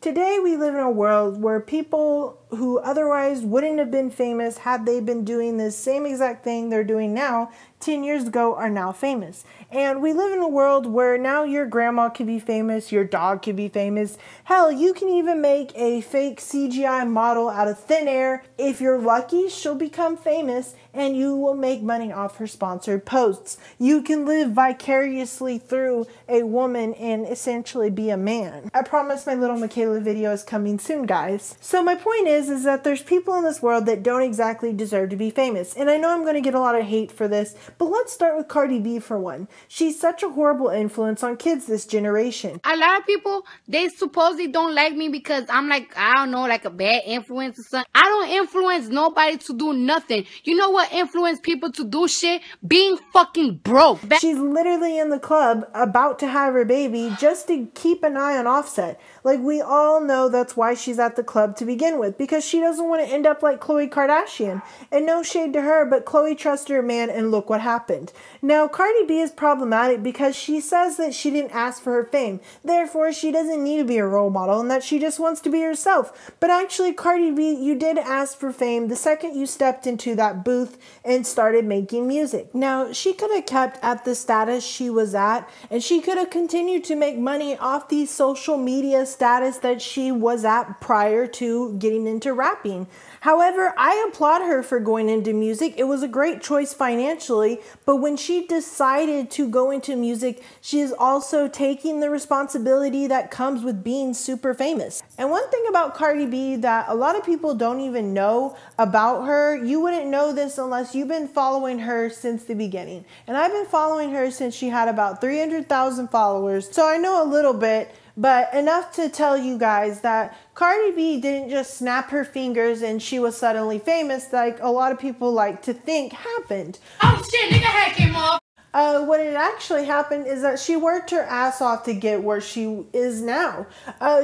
Today we live in a world where people who otherwise wouldn't have been famous had they been doing this same exact thing they're doing now 10 years ago are now famous. And we live in a world where now your grandma could be famous, your dog could be famous. Hell, you can even make a fake CGI model out of thin air. If you're lucky, she'll become famous and you will make money off her sponsored posts. You can live vicariously through a woman and essentially be a man. I promise my little Michaela video is coming soon, guys. So my point is that there's people in this world that don't exactly deserve to be famous. And I know I'm going to get a lot of hate for this, but let's start with Cardi B for one. She's such a horrible influence on kids this generation. A lot of people, they supposedly don't like me because I'm like, I don't know, like a bad influence or something. I don't influence nobody to do nothing. You know what influence people to do shit? Being fucking broke. She's literally in the club about to have her baby just to keep an eye on Offset. Like, we all know that's why she's at the club to begin with, because she doesn't want to end up like Khloe Kardashian. And no shade to her, but Khloe trusted her man and look what happened. Now, Cardi B is problematic because she says that she didn't ask for her fame. Therefore, she doesn't need to be a role model and that she just wants to be herself. But actually, Cardi B, you did ask for fame the second you stepped into that booth and started making music. Now, she could have kept at the status she was at, and she could have continued to make money off the social media status that she was at prior to getting into rapping. However, I applaud her for going into music. It was a great choice financially, but when she decided to go into music, she is also taking the responsibility that comes with being super famous. And one thing about Cardi B that a lot of people don't even know about her, you wouldn't know this unless you've been following her since the beginning. And I've been following her since she had about 300,000 followers, so I know a little bit, but enough to tell you guys that Cardi B didn't just snap her fingers and she was suddenly famous like a lot of people like to think happened. Oh shit, nigga head came off. What had actually happened is that she worked her ass off to get where she is now.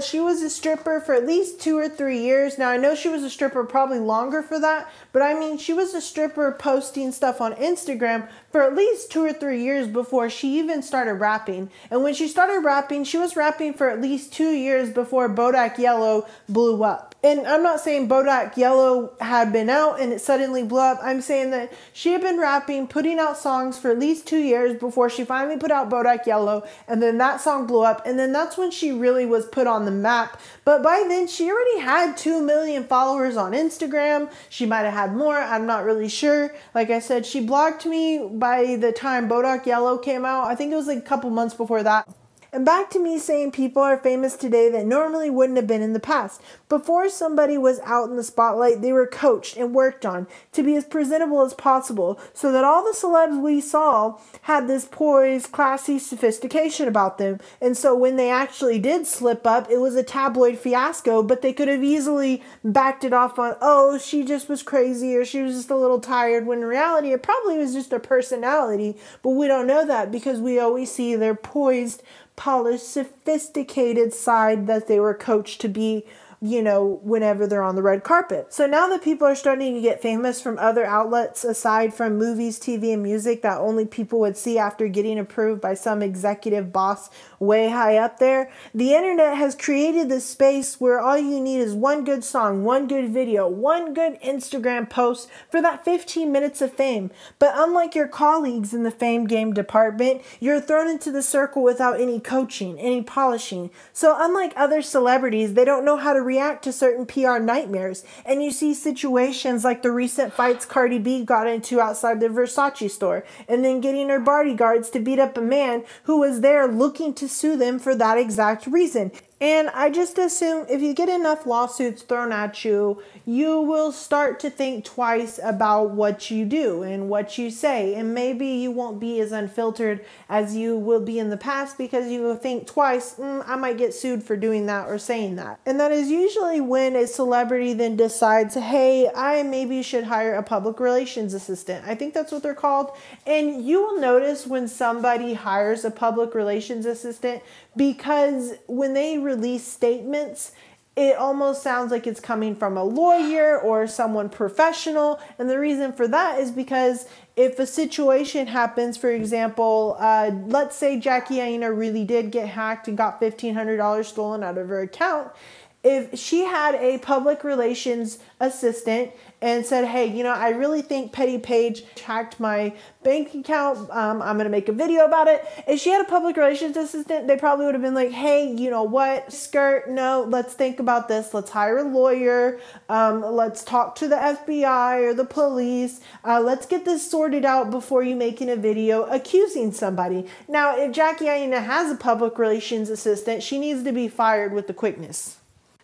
She was a stripper for at least 2 or 3 years. Now, I know she was a stripper probably longer for that, but I mean, she was a stripper posting stuff on Instagram for at least 2 or 3 years before she even started rapping. And when she started rapping, she was rapping for at least 2 years before Bodak Yellow blew up. And I'm not saying Bodak Yellow had been out and it suddenly blew up. I'm saying that she had been rapping, putting out songs for at least 2 years before she finally put out Bodak Yellow, and then that song blew up, and then that's when she really was put on the map. But by then, she already had 2 million followers on Instagram. She might have had more, I'm not really sure. Like I said, she blocked me by the time Bodak Yellow came out. I think it was like a couple months before that. And back to me saying people are famous today that normally wouldn't have been in the past. Before somebody was out in the spotlight, they were coached and worked on to be as presentable as possible so that all the celebs we saw had this poise, classy sophistication about them. And so when they actually did slip up, it was a tabloid fiasco, but they could have easily backed it off on, oh, she just was crazy or she was just a little tired, when in reality it probably was just a personality. But we don't know that because we always see their poised, polished, sophisticated side that they were coached to be, you know, whenever they're on the red carpet. So now that people are starting to get famous from other outlets aside from movies, TV, and music that only people would see after getting approved by some executive boss way high up there, the internet has created this space where all you need is one good song, one good video, one good Instagram post for that 15 minutes of fame. But unlike your colleagues in the fame game department, you're thrown into the circle without any coaching, any polishing. So unlike other celebrities, they don't know how to react to certain PR nightmares. And you see situations like the recent fights Cardi B got into outside the Versace store, and then getting her bodyguards to beat up a man who was there looking to sue them for that exact reason. And I just assume if you get enough lawsuits thrown at you, you will start to think twice about what you do and what you say. And maybe you won't be as unfiltered as you will be in the past because you will think twice, I might get sued for doing that or saying that. And that is usually when a celebrity then decides, hey, I maybe should hire a public relations assistant. I think that's what they're called. And you will notice when somebody hires a public relations assistant, because when they release statements, it almost sounds like it's coming from a lawyer or someone professional. And the reason for that is because if a situation happens, for example, let's say Jackie Aina really did get hacked and got $1,500 stolen out of her account, if she had a public relations assistant and said, hey, you know, I really think Petty Paige hacked my bank account. I'm going to make a video about it. If she had a public relations assistant, they probably would have been like, hey, you know what, skirt, no, let's think about this. Let's hire a lawyer. Let's talk to the FBI or the police. Let's get this sorted out before you making a video accusing somebody. Now, if Jackie Aina has a public relations assistant, she needs to be fired with the quickness.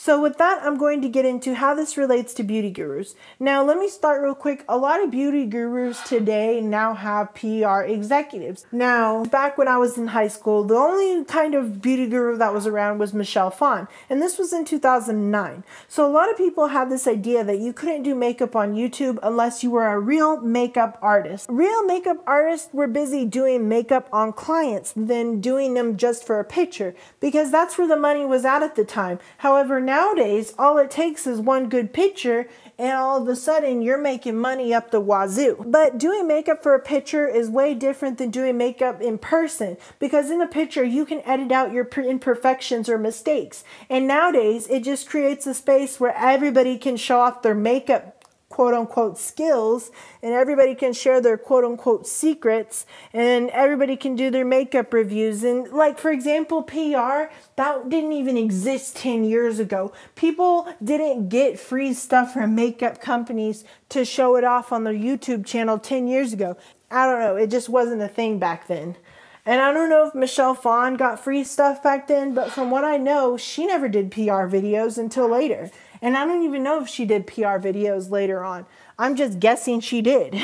So with that, I'm going to get into how this relates to beauty gurus. Now, let me start real quick. A lot of beauty gurus today now have PR executives. Now, back when I was in high school, the only kind of beauty guru that was around was Michelle Phan. And this was in 2009. So a lot of people had this idea that you couldn't do makeup on YouTube unless you were a real makeup artist. Real makeup artists were busy doing makeup on clients than doing them just for a picture, because that's where the money was at the time. However, nowadays, all it takes is one good picture and all of a sudden you're making money up the wazoo. But doing makeup for a picture is way different than doing makeup in person, because in a picture you can edit out your imperfections or mistakes. And nowadays it just creates a space where everybody can show off their makeup quote unquote skills, and everybody can share their quote unquote secrets, and everybody can do their makeup reviews. And like, for example, PR, that didn't even exist 10 years ago. People didn't get free stuff from makeup companies to show it off on their YouTube channel 10 years ago. I don't know, it just wasn't a thing back then. And I don't know if Michelle Phan got free stuff back then, but from what I know, she never did PR videos until later. And I don't even know if she did PR videos later on. I'm just guessing she did.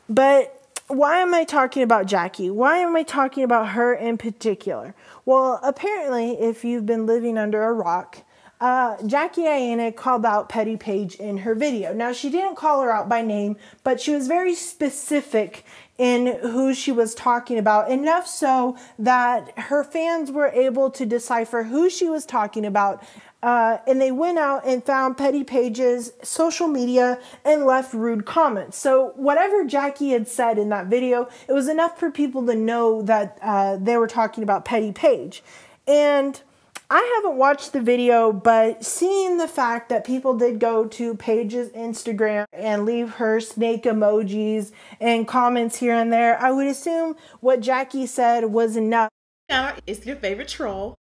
But why am I talking about Jackie? Why am I talking about her in particular? Well, apparently, if you've been living under a rock, Jackie Aina called out Petty Paige in her video. Now, she didn't call her out by name, but she was very specific in who she was talking about, enough so that her fans were able to decipher who she was talking about. And they went out and found Petty Paige's social media and left rude comments. So whatever Jackie had said in that video, it was enough for people to know that they were talking about Petty Paige. And I haven't watched the video, but seeing the fact that people did go to Paige's Instagram and leave her snake emojis and comments here and there, I would assume what Jackie said was enough. It's your favorite troll.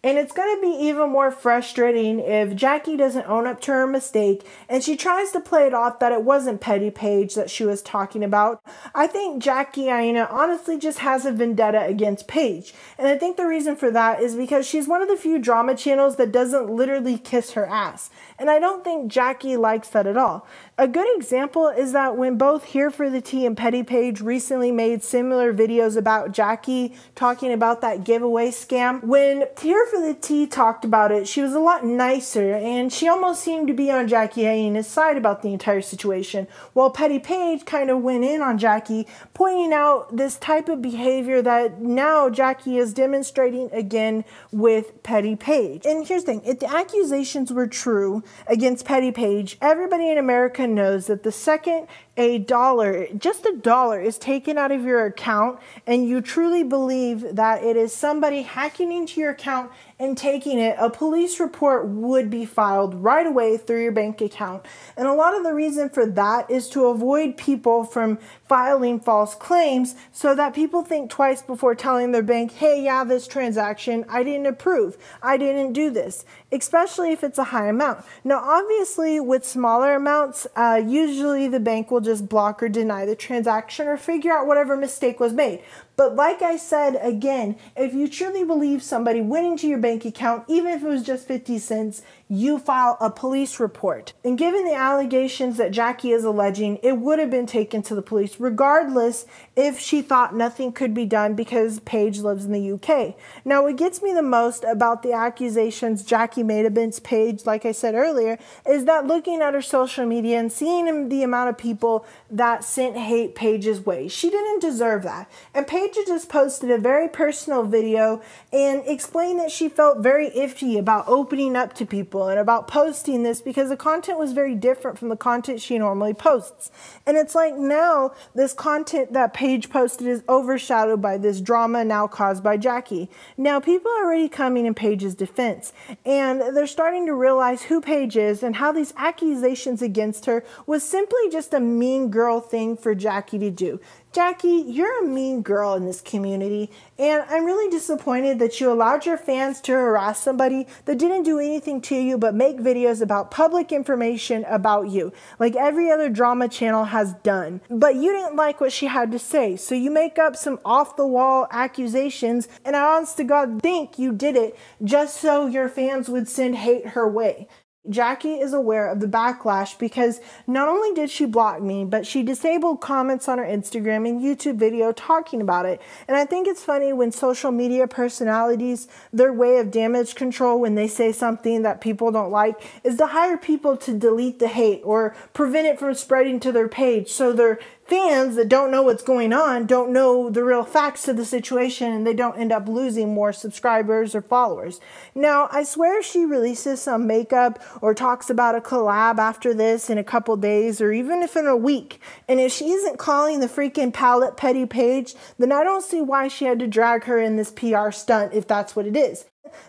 And it's going to be even more frustrating if Jackie doesn't own up to her mistake and she tries to play it off that it wasn't Petty Paige that she was talking about. I think Jackie Aina honestly just has a vendetta against Paige. And I think the reason for that is because she's one of the few drama channels that doesn't literally kiss her ass. And I don't think Jackie likes that at all. A good example is that when both Here for the Tea and Petty Paige recently made similar videos about Jackie talking about that giveaway scam, when Here for the Tea talked about it, she was a lot nicer and she almost seemed to be on Jackie Aina's side about the entire situation, while Petty Paige kind of went in on Jackie, pointing out this type of behavior that now Jackie is demonstrating again with Petty Paige. And here's the thing, if the accusations were true against Petty Paige, everybody in America knows that the second a dollar, just a dollar, is taken out of your account and you truly believe that it is somebody hacking into your account and taking it, a police report would be filed right away through your bank account. And a lot of the reason for that is to avoid people from filing false claims so that people think twice before telling their bank, hey, yeah, this transaction, I didn't approve. I didn't do this, especially if it's a high amount. Now, obviously, with smaller amounts, usually the bank will just block or deny the transaction or figure out whatever mistake was made. But like I said, again, if you truly believe somebody went into your bank account, even if it was just 50 cents, you file a police report. And given the allegations that Jackie is alleging, it would have been taken to the police regardless if she thought nothing could be done because Paige lives in the UK. Now, what gets me the most about the accusations Jackie made against Paige, like I said earlier, is that looking at her social media and seeing the amount of people that sent hate Paige's way, she didn't deserve that. And Paige just posted a very personal video and explained that she felt very iffy about opening up to people. people and about posting this because the content was very different from the content she normally posts. And it's like now this content that Paige posted is overshadowed by this drama now caused by Jackie. Now people are already coming in Paige's defense and they're starting to realize who Paige is and how these accusations against her was simply just a mean girl thing for Jackie to do. Jackie, you're a mean girl in this community, and I'm really disappointed that you allowed your fans to harass somebody that didn't do anything to you but make videos about public information about you, like every other drama channel has done. But you didn't like what she had to say, so you make up some off-the-wall accusations, and I honest to God think you did it just so your fans would send hate her way. Jackie is aware of the backlash because not only did she block me, but she disabled comments on her Instagram and YouTube video talking about it. And I think it's funny when social media personalities, their way of damage control when they say something that people don't like is to hire people to delete the hate or prevent it from spreading to their page so their fans that don't know what's going on don't know the real facts of the situation and they don't end up losing more subscribers or followers. Now, I swear she releases some makeup or talks about a collab after this in a couple days or even if in a week. And if she isn't calling the freaking palette petty Paige, then I don't see why she had to drag her in this PR stunt if that's what it is.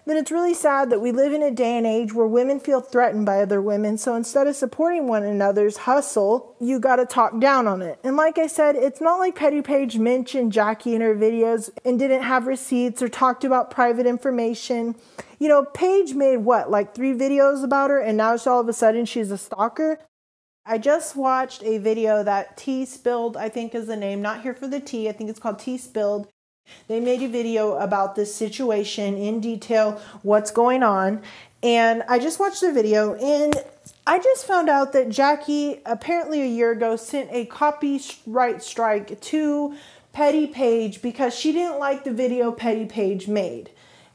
Then it's really sad that we live in a day and age where women feel threatened by other women, so instead of supporting one another's hustle, you gotta talk down on it. And like I said, it's not like Petty Paige mentioned Jackie in her videos and didn't have receipts or talked about private information. You know, Paige made what, like 3 videos about her, and now all of a sudden she's a stalker? I just watched a video that Tea Spilled, I think is the name, not here for the tea, I think it's called Tea Spilled. They made a video about this situation in detail, what's going on, and I just watched the video and I just found out that Jackie apparently a year ago sent a copyright strike to Petty Paige because she didn't like the video Petty Paige made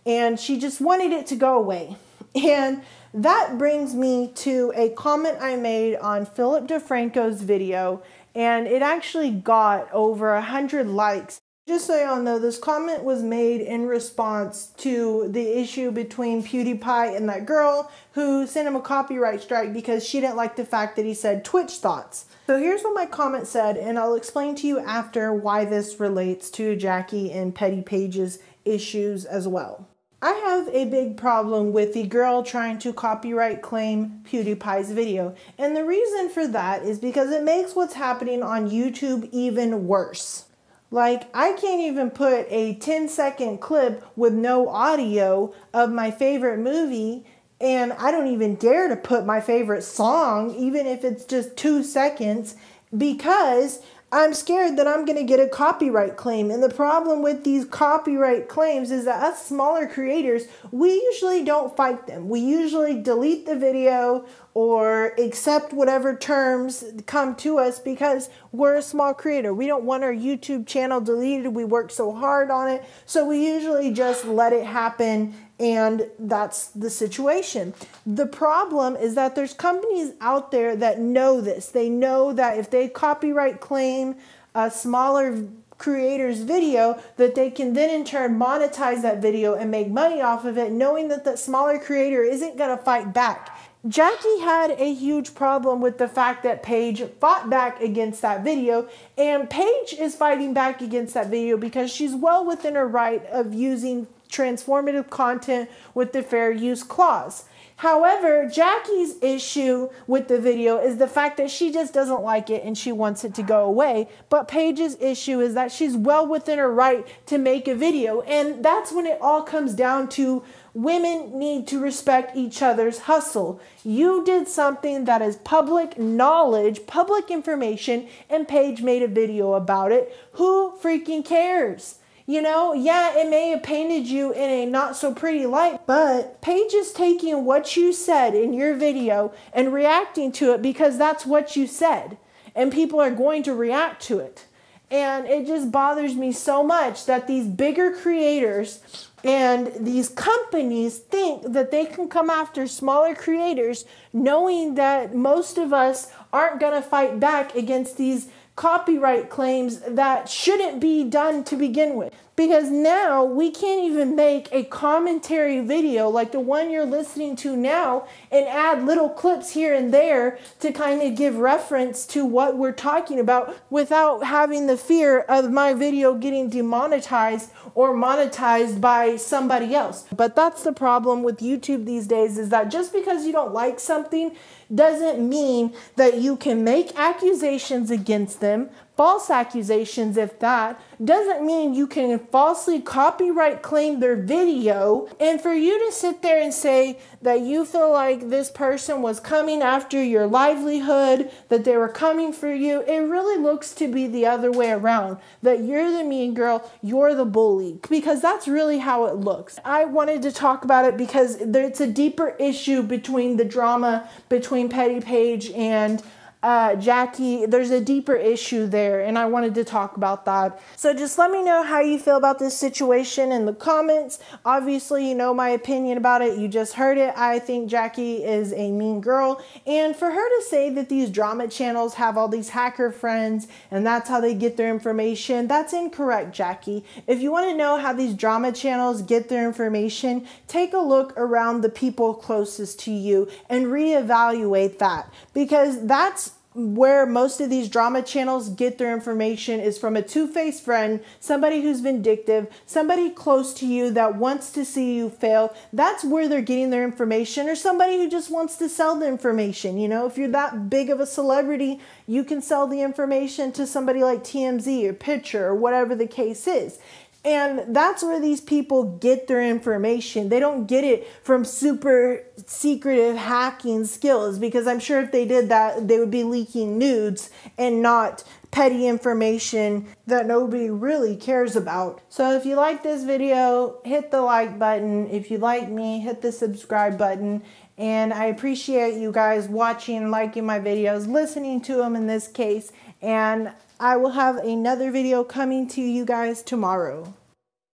and she just wanted it to go away. And that brings me to a comment I made on Philip DeFranco's video, and it actually got over 100 likes. Just so y'all know, this comment was made in response to the issue between PewDiePie and that girl who sent him a copyright strike because she didn't like the fact that he said Twitch thoughts. So here's what my comment said, and I'll explain to you after why this relates to Jackie and Petty Paige's issues as well. I have a big problem with the girl trying to copyright claim PewDiePie's video, and the reason for that is because it makes what's happening on YouTube even worse. Like, I can't even put a 10-second clip with no audio of my favorite movie, and I don't even dare to put my favorite song, even if it's just 2 seconds, because I'm scared that I'm going to get a copyright claim. And the problem with these copyright claims is that us smaller creators, we usually don't fight them. We usually delete the video or accept whatever terms come to us because we're a small creator. We don't want our YouTube channel deleted. We work so hard on it. So we usually just let it happen, and that's the situation. The problem is that there's companies out there that know this. They know that if they copyright claim a smaller creator's video, that they can then in turn monetize that video and make money off of it, knowing that that smaller creator isn't going to fight back. Jackie had a huge problem with the fact that Paige fought back against that video, and Paige is fighting back against that video because she's well within her right of using transformative content with the fair use clause. However, Jackie's issue with the video is the fact that she just doesn't like it and she wants it to go away. But Paige's issue is that she's well within her right to make a video. And that's when it all comes down to women need to respect each other's hustle. You did something that is public knowledge, public information, and Paige made a video about it. Who freaking cares? You know, yeah, it may have painted you in a not so pretty light, but Paige is taking what you said in your video and reacting to it because that's what you said. And people are going to react to it. And it just bothers me so much that these bigger creators and these companies think that they can come after smaller creators knowing that most of us aren't going to fight back against these copyright claims that shouldn't be done to begin with. Because now we can't even make a commentary video like the one you're listening to now and add little clips here and there to kind of give reference to what we're talking about without having the fear of my video getting demonetized or monetized by somebody else. But that's the problem with YouTube these days, is that just because you don't like something doesn't mean that you can make accusations against them, false accusations if that, doesn't mean you can falsely copyright claim their video. And for you to sit there and say that you feel like this person was coming after your livelihood, that they were coming for you, it really looks to be the other way around, that you're the mean girl, you're the bully, because that's really how it looks. I wanted to talk about it because it's a deeper issue between the drama between Petty Paige and Jackie. There's a deeper issue there, and I wanted to talk about that. So just let me know how you feel about this situation in the comments. Obviously, you know my opinion about it. You just heard it. I think Jackie is a mean girl, and for her to say that these drama channels have all these hacker friends and that's how they get their information, that's incorrect, Jackie. If you want to know how these drama channels get their information, take a look around the people closest to you and reevaluate that, because that's where most of these drama channels get their information, is from a two-faced friend, somebody who's vindictive, somebody close to you that wants to see you fail. That's where they're getting their information, or somebody who just wants to sell the information. You know, if you're that big of a celebrity, you can sell the information to somebody like TMZ or Pitcher or whatever the case is. And that's where these people get their information. They don't get it from super secretive hacking skills, because I'm sure if they did that, they would be leaking nudes and not petty information that nobody really cares about. So if you like this video, hit the like button. If you like me, hit the subscribe button. And I appreciate you guys watching, liking my videos, listening to them in this case. And I will have another video coming to you guys tomorrow.